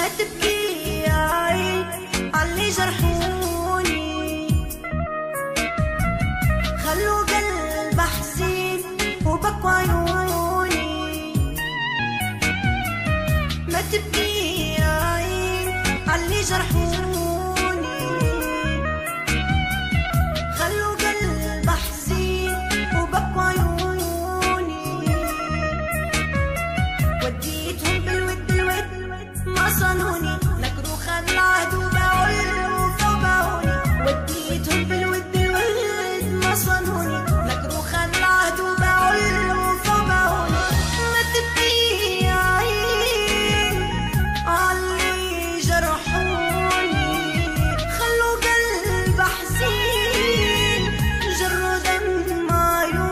ما تبكي يا عين عاللي جرحوني، خلوا قلب حزين وبكوا عيوني. ما تبكي يا عين عاللي جرحوني، خلوا قلب حزين وبكوا عيوني. وديتهم بالود ما صانوني، نكروا خان العهد وباعوا الوفا وباعوني. وديتهم بالود ما صانوني، نكروا خان العهد وباعوا الوفا وباعوني. ما تبكي يا عين عاللي جرحوني، خلوا قلب حزين جروا دم عيوني.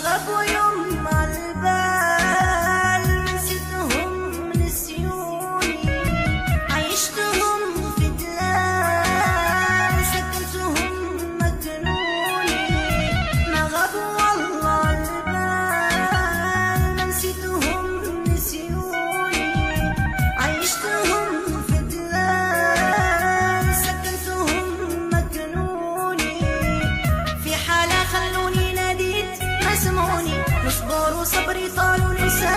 غابوا يوم عالبال نسيتهم نسيوني، عيشتهم في دلال سكنتهم مجنوني. ما غابوا والله عالبال نسيتهم نسيوني، عيشتهم في دلال سكنتهم مجنوني. في حالة خلوني ناديت ما سمعوني، نصبر وصبري طال وننسى